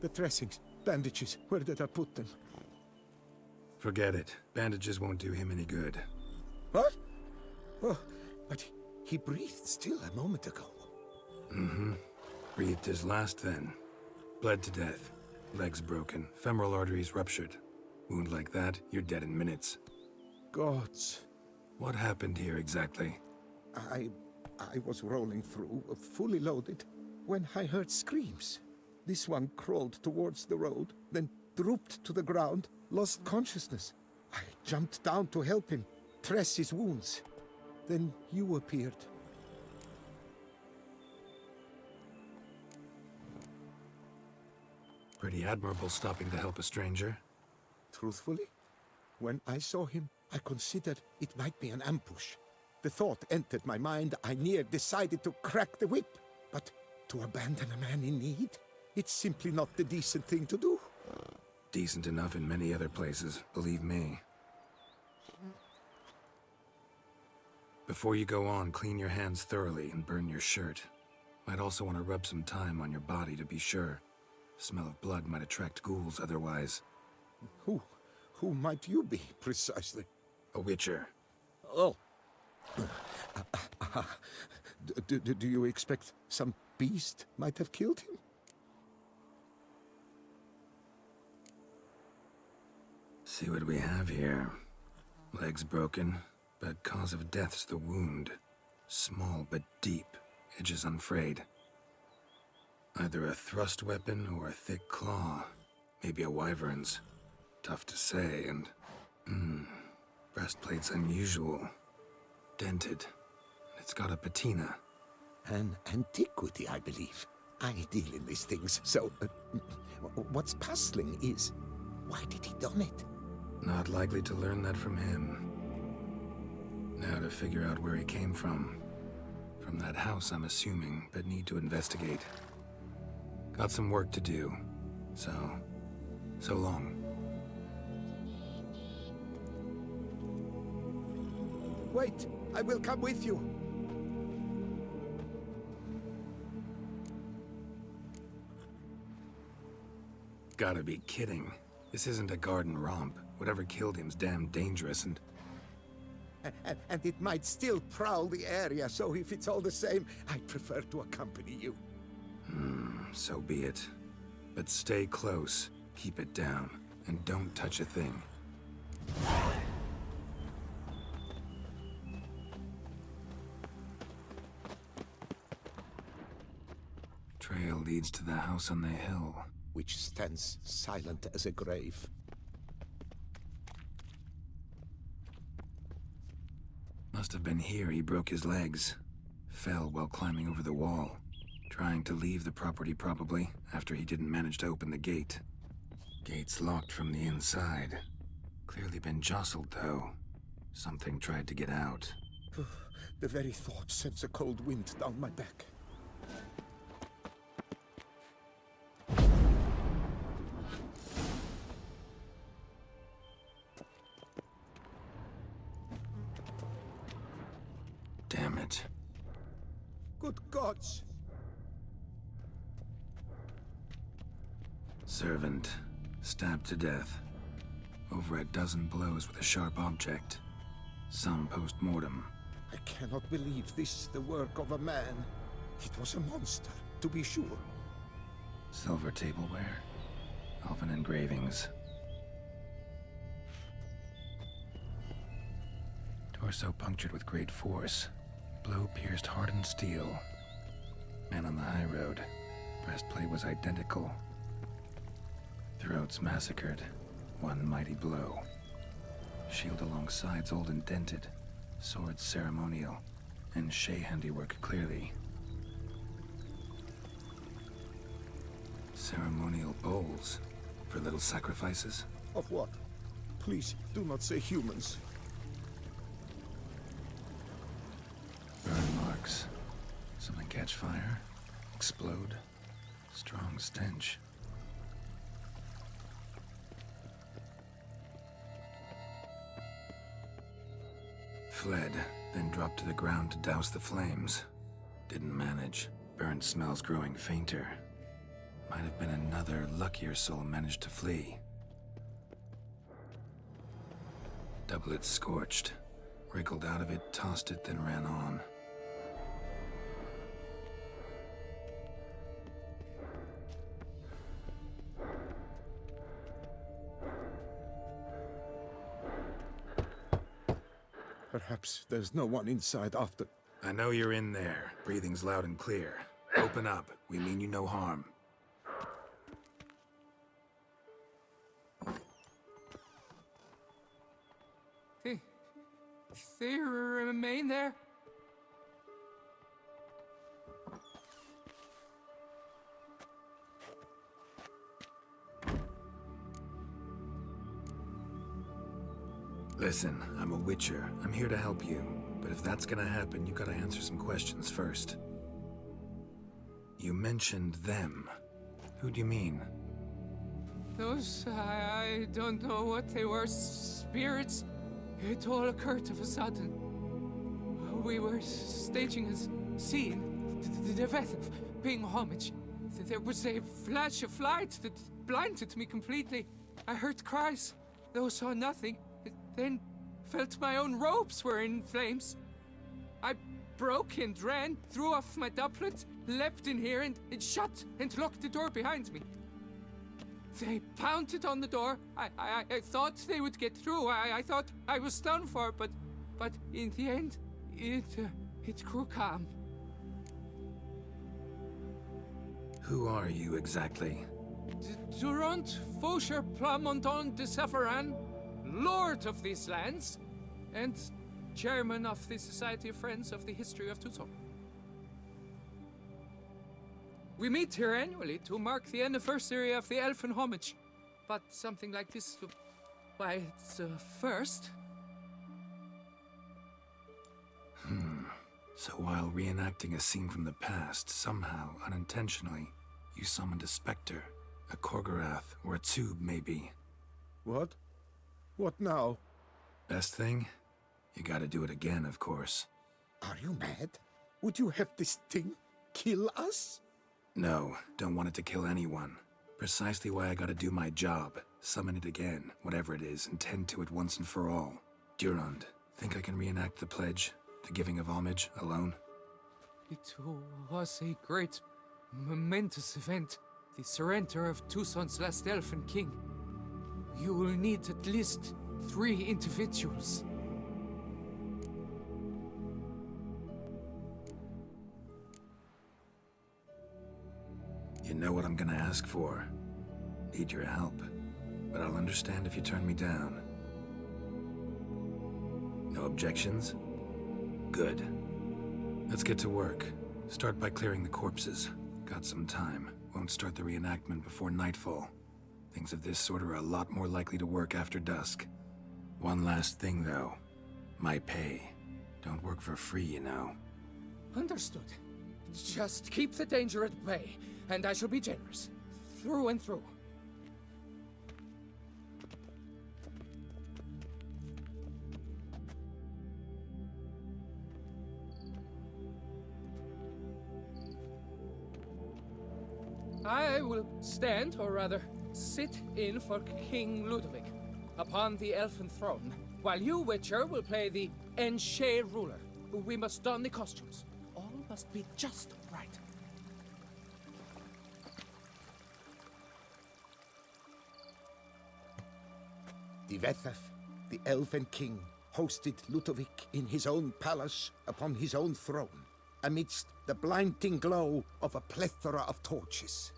The dressings, bandages, where did I put them? Forget it. Bandages won't do him any good. What? Oh, but he breathed still a moment ago. Mm-hmm. Breathed his last then. Bled to death. Legs broken. Femoral arteries ruptured. Wound like that, you're dead in minutes. Gods. What happened here exactly? I was rolling through, fully loaded, when I heard screams. This one crawled towards the road, then drooped to the ground, lost consciousness. I jumped down to help him, dress his wounds. Then you appeared. Pretty admirable stopping to help a stranger. Truthfully, when I saw him, I considered it might be an ambush. The thought entered my mind, I near decided to crack the whip. But to abandon a man in need? It's simply not the decent thing to do. Decent enough in many other places, believe me. Before you go on, clean your hands thoroughly and burn your shirt. Might also want to rub some thyme on your body to be sure. Smell of blood might attract ghouls otherwise. Who might you be, precisely? A witcher. Oh. Do you expect some beast might have killed him? See what we have here. Legs broken, but cause of death's the wound. Small but deep, edges unfrayed. Either a thrust weapon or a thick claw. Maybe a wyvern's. Tough to say, and... breastplate's unusual. Dented. It's got a patina. An antiquity, I believe. I deal in these things, so... what's puzzling is, why did he done it? Not likely to learn that from him. Now to figure out where he came from. From that house, I'm assuming, but need to investigate. Got some work to do, so long. Wait, I will come with you. Gotta be kidding. This isn't a garden romp. Whatever killed him's damn dangerous and it might still prowl the area, so if it's all the same, I'd prefer to accompany you. So be it. But stay close, keep it down, and don't touch a thing. Trail leads to the house on the hill. Which stands silent as a grave. Must have been here he broke his legs. Fell while climbing over the wall. Trying to leave the property probably, after he didn't manage to open the gate. Gate's locked from the inside. Clearly been jostled though. Something tried to get out. The very thought sends a cold wind down my back. Damn it. Good gods! Servant, stabbed to death. Over a dozen blows with a sharp object. Some post-mortem. I cannot believe this is the work of a man. It was a monster, to be sure. Silver tableware. Elven engravings. Torso punctured with great force. Blow pierced hardened steel. Man on the high road. Breastplate was identical. Throats massacred. One mighty blow. Shield along sides old and dented. Swords ceremonial. And Shay handiwork clearly. Ceremonial bowls. For little sacrifices? Of what? Please, do not say humans. Burn marks. Something catch fire. Explode. Strong stench. Fled, then dropped to the ground to douse the flames. Didn't manage. Burnt smells growing fainter. Might have been another luckier soul managed to flee. Doublet scorched. Wriggled out of it, tossed it, then ran on. Perhaps there's no one inside after... I know you're in there. Breathing's loud and clear. Open up. We mean you no harm. They remain there? Listen, I'm a witcher. I'm here to help you. But if that's gonna happen, you gotta answer some questions first. You mentioned them. Who do you mean? Those, I don't know what they were. Spirits? It all occurred of a sudden. We were staging a scene, the death of paying homage. There was a flash of light that blinded me completely. I heard cries, though saw nothing. Then felt my own robes were in flames. I broke and ran, threw off my doublet, leapt in here and shut and locked the door behind me. They pounded on the door. I thought they would get through. I thought I was done for, but in the end, it grew calm. Who are you exactly? Durand Faucher-Plamondon de Savarin, Lord of these lands, and Chairman of the Society of Friends of the History of Tucson. We meet here annually to mark the anniversary of the Elfin Homage. But something like this, why, it's a first. So while reenacting a scene from the past, somehow, unintentionally, you summoned a specter, a Korgorath, or a tube, maybe. What? What now? Best thing? You gotta do it again, of course. Are you mad? Would you have this thing kill us? No, don't want it to kill anyone. Precisely why I gotta do my job. Summon it again, whatever it is, and tend to it once and for all. Durand, think I can reenact the pledge, the giving of homage, alone? It was a great, momentous event. The surrender of Tucson's last elfin king. You will need at least 3 individuals. You know what I'm gonna ask for. Need your help. But I'll understand if you turn me down. No objections? Good. Let's get to work. Start by clearing the corpses. Got some time. Won't start the reenactment before nightfall. Things of this sort are a lot more likely to work after dusk. One last thing, though. My pay. Don't work for free, you know. Understood. Just keep the danger at bay, and I shall be generous. Through and through. I will stand, or rather, sit in for King Ludovic, upon the elfin throne, while you, Witcher, will play the Enche ruler. We must don the costumes. All must be just right. Divethef, the Elven King, hosted Ludovic in his own palace upon his own throne, amidst the blinding glow of a plethora of torches.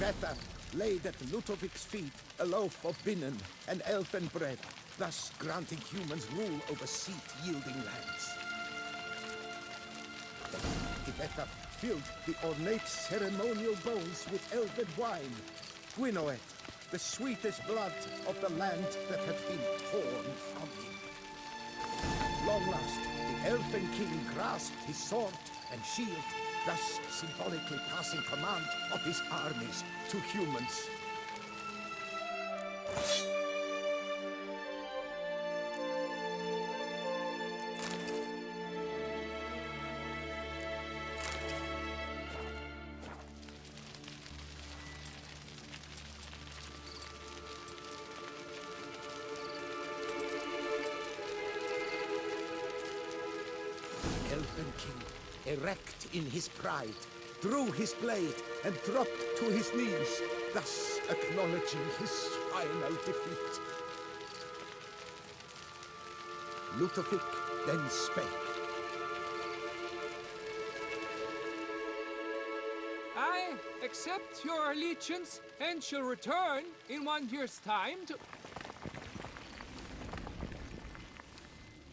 Tvetha laid at Ludovic's feet a loaf of binnen and elfin bread, thus granting humans rule over seat-yielding lands. Tvetha filled the ornate ceremonial bowls with elven wine, Gwinoet, the sweetest blood of the land that had been torn from him. Long last, the elfin king grasped his sword and shield, thus symbolically passing command of his armies to humans. Elven king, erect in his pride, drew his blade and dropped to his knees, thus acknowledging his final defeat. Ludovic then spake. I accept your allegiance and shall return in 1 year's time to...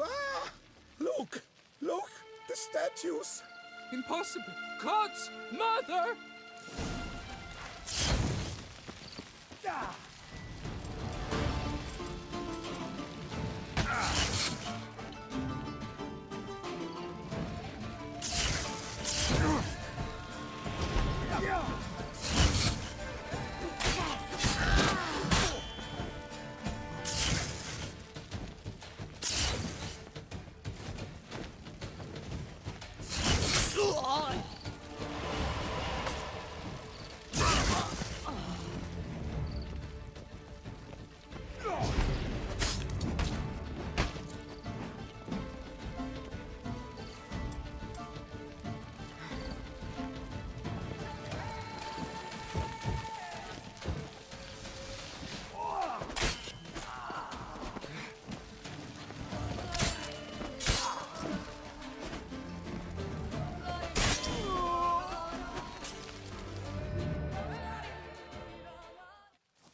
Ah! Look! Look! The statues! Impossible! God's mother!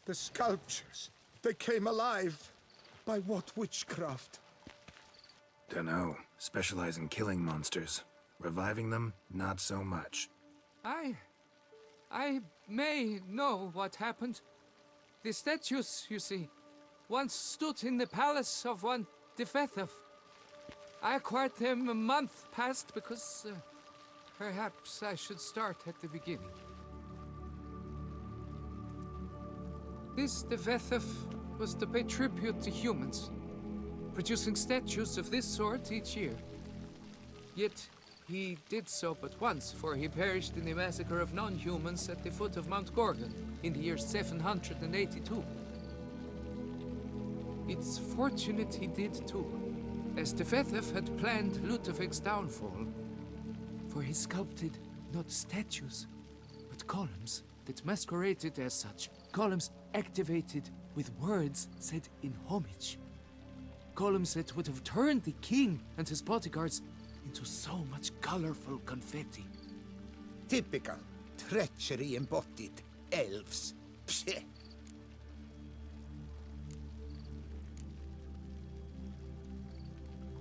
The sculptures, they came alive. By what witchcraft? Dunno. Specialize in killing monsters. Reviving them, not so much. I may know what happened. The statues, you see, once stood in the palace of one Tvetha. I acquired them a month past because perhaps I should start at the beginning. This Tvetha was to pay tribute to humans, producing statues of this sort each year. Yet he did so but once, for he perished in the massacre of non-humans at the foot of Mount Gorgon in the year 782. It's fortunate he did too, as Tvetha had planned Ludovic's downfall, for he sculpted not statues, but columns that masqueraded as such. Columns activated with words said in homage. Columns that would have turned the king and his bodyguards into so much colorful confetti. Typical treachery embodied elves. Psheh.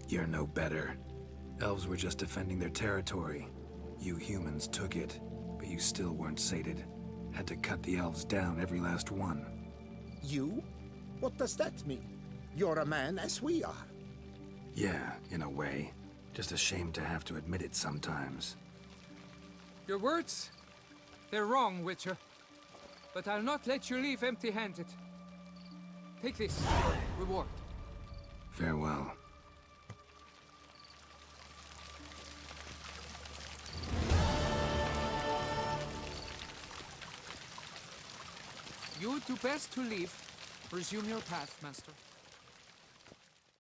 You're no better. Elves were just defending their territory. You humans took it, but you still weren't sated. Had to cut the elves down, every last one. You? What does that mean? You're a man as we are. Yeah, in a way. Just ashamed to have to admit it sometimes. Your words, they're wrong, Witcher. But I'll not let you leave empty-handed. Take this, your reward. Farewell. You do best to leave. Resume your path, Master.